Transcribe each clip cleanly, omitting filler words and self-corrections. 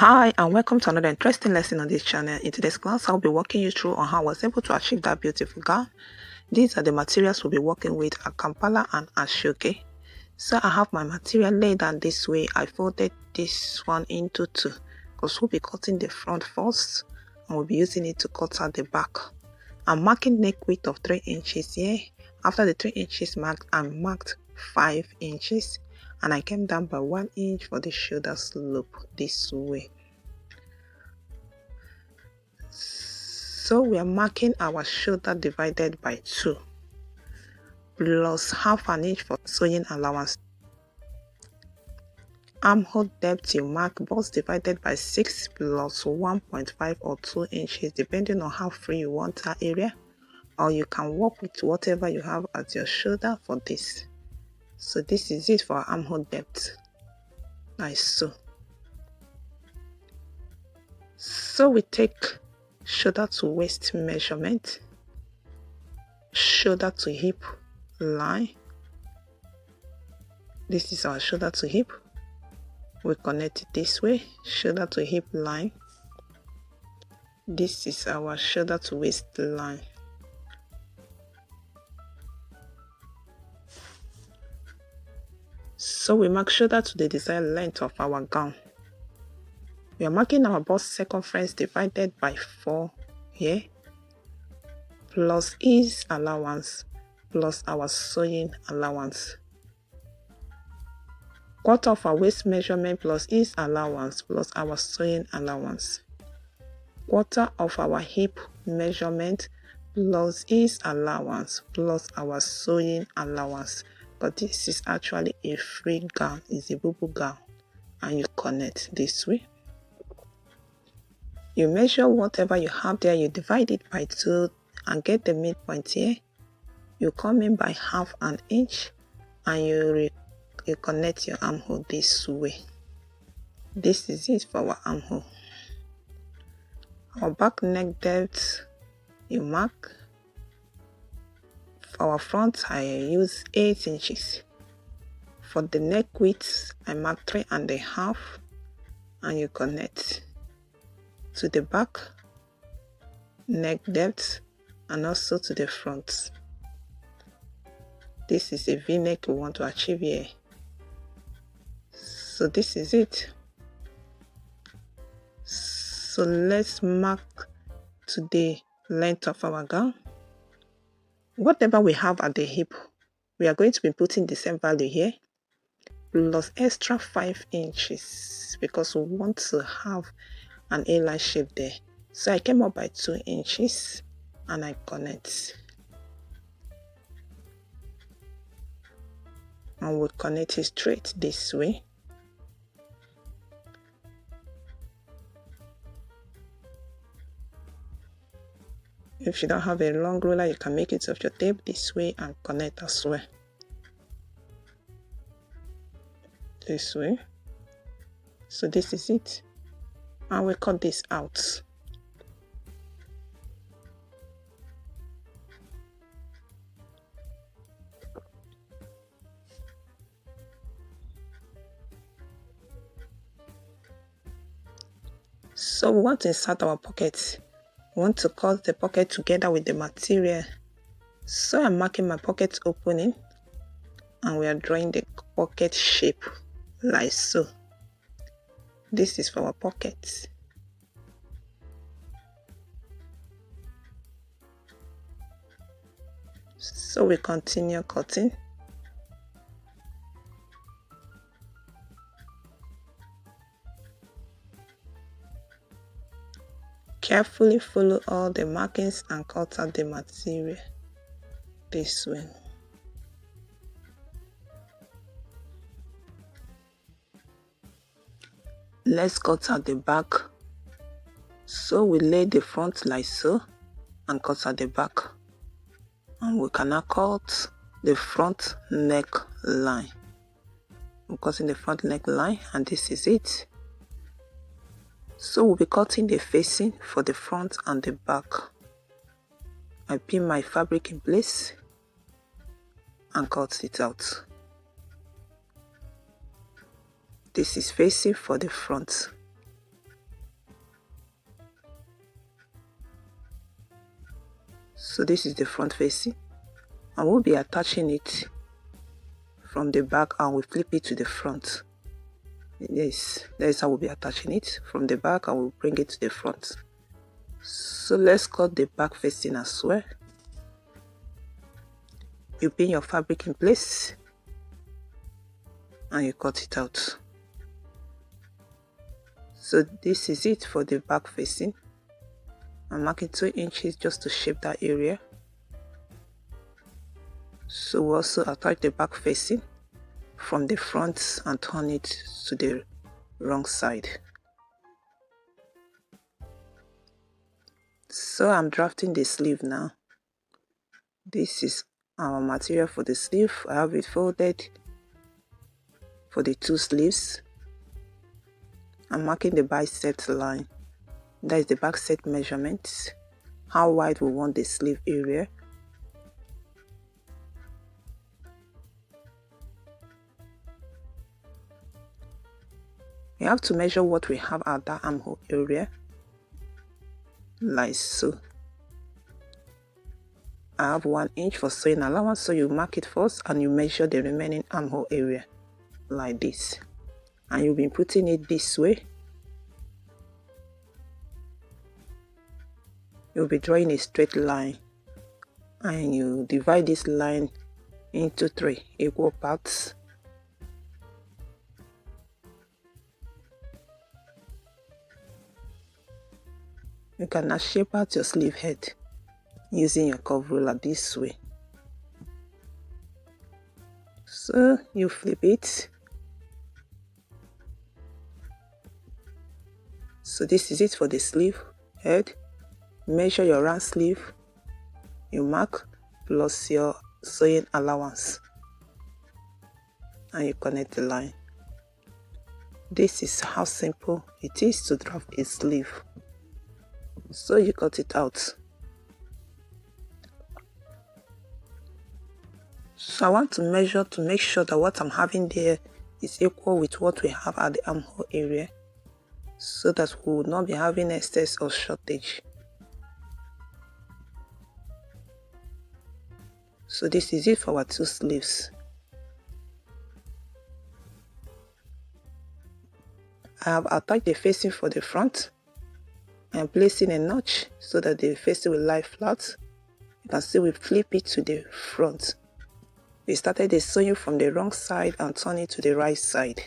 Hi and welcome to another interesting lesson on this channel. In today's class, I'll be walking you through on how I was able to achieve that beautiful gown. These are the materials we'll be working with at Kampala and Aso Oke. So I have my material laid down this way. I folded this one into two because we'll be cutting the front first and we'll be using it to cut out the back. I'm marking neck width of 3 inches here. After the 3 inches marked, I marked 5 inches. And I came down by 1 inch for the shoulder slope this way. So we are marking our shoulder divided by 2 plus half an inch for sewing allowance. Armhole depth you mark bust divided by 6 plus 1.5 or 2 inches depending on how free you want that area, or you can work with whatever you have at your shoulder for this. So this is it for our armhole depth, like so. So we take shoulder to waist measurement, shoulder to hip line. This is our shoulder to hip. We connect it this way, shoulder to hip line. This is our shoulder to waist line. So we mark shoulder to the desired length of our gown. We are marking our bust circumference divided by 4 here, plus ease allowance, plus our sewing allowance. Quarter of our waist measurement plus ease allowance plus our sewing allowance. Quarter of our hip measurement plus ease allowance plus our sewing allowance. But this is actually a free gown, it's a boo-boo gown, and you connect this way. You measure whatever you have there, you divide it by 2 and get the midpoint here. You come in by half an inch and you connect your armhole this way. This is it for our armhole. Our back neck depth you mark. For our front I use 8 inches. For the neck width I mark 3.5 and you connect to the back neck depth and also to the front. This is a V-neck we want to achieve here. So this is it. So let's mark to the length of our gown. Whatever we have at the hip, we are going to be putting the same value here plus extra 5 inches because we want to have an A-line shape there. So I came up by 2 inches and I connect. And we'll connect it straight this way. If you don't have a long ruler, you can make it of your tape this way and connect as well. This way. So this is it. And we cut this out. So we want to insert our pocket. We want to cut the pocket together with the material. So I'm marking my pocket opening and we are drawing the pocket shape like so. This is for our pocket. So we continue cutting. Carefully follow all the markings and cut out the material this way. Let's cut out the back. So we lay the front like so and cut out the back. And we can now cut the front neck line. I'm cutting the front neck line and this is it. So we'll be cutting the facing for the front and the back. I pin my fabric in place and cut it out. This is facing for the front. So this is the front facing, and we'll be attaching it from the back, and we flip it to the front. Yes, that is how we'll be attaching it from the back, and we'll bring it to the front. So let's cut the back facing as well. You pin your fabric in place and you cut it out. So this is it for the back facing. I'm marking 2 inches just to shape that area. So we also attach the back facing from the front and turn it to the wrong side. So I'm drafting the sleeve now. This is our material for the sleeve. I have it folded for the 2 sleeves. I'm marking the bicep line. That is the back set measurement, how wide we want the sleeve area. We have to measure what we have at that armhole area, like so. I have 1 inch for sewing allowance, so you mark it first and you measure the remaining armhole area, like this. And you'll be putting it this way. You'll be drawing a straight line, and you divide this line into 3 equal parts. You can now shape out your sleeve head using your curve ruler this way. So you flip it. So this is it for the sleeve head. Measure your round sleeve, you mark plus your sewing allowance, and you connect the line. This is how simple it is to draft a sleeve. So you cut it out. So I want to measure to make sure that what I'm having there is equal with what we have at the armhole area, so that we will not be having excess or shortage. So this is it for our 2 sleeves. I have attached the facing for the front. I am placing a notch so that the facing will lie flat. You can see we flip it to the front. We started the sewing from the wrong side and turn it to the right side.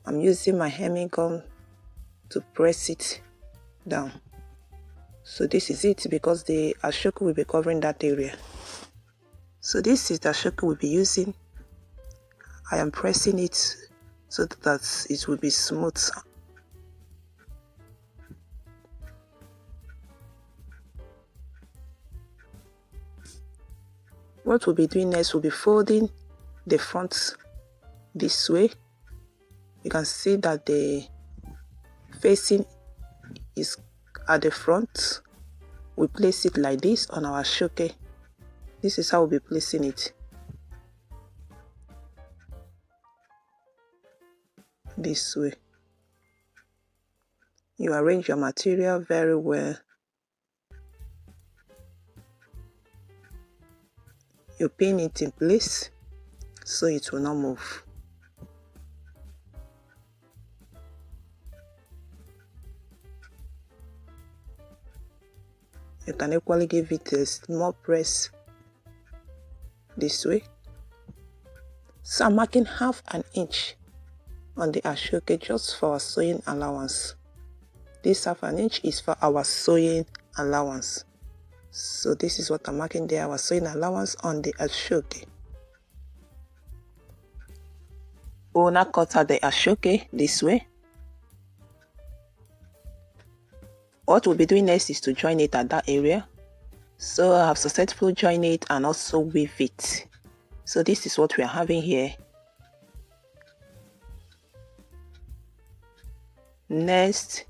I'm using my hemming gun to press it down. So this is it, because the Aso Oke will be covering that area. So this is the Aso Oke we'll be using. I am pressing it so that it will be smooth. What we'll be doing next, we'll be folding the front this way. You can see that the facing is at the front. We place it like this on our Aso Oke. This is how we'll be placing it. This way. You arrange your material very well. You pin it in place so it will not move. You can equally give it a small press this way. So I'm marking ½ an inch on the Aso Oke just for our sewing allowance. This ½ an inch is for our sewing allowance. So this is what I'm marking there, our sewing allowance on the Aso Oke. We'll now cut out the Aso Oke this way. What we'll be doing next is to join it at that area. So I have successfully joined it and also weave it. So this is what we are having here. Next,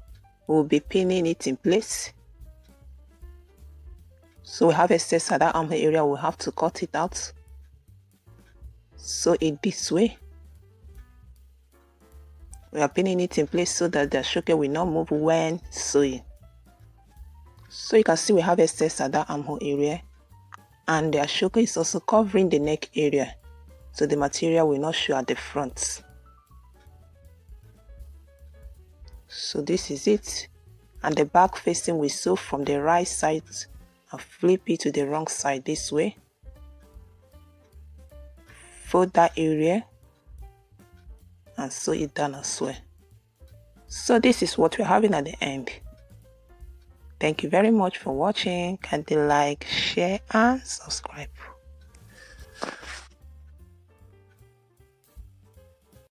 we'll be pinning it in place. So we have excess at that armhole area, we'll have to cut it out. So in this way, we are pinning it in place so that the Aso Oke will not move when sewing. So you can see we have excess at that armhole area, and the Aso Oke is also covering the neck area, so the material will not show at the front. So this is it, and the back facing we sew from the right side and flip it to the wrong side this way. Fold that area and sew it down as well. So this is what we're having at the end. Thank you very much for watching. Kindly like, share and subscribe.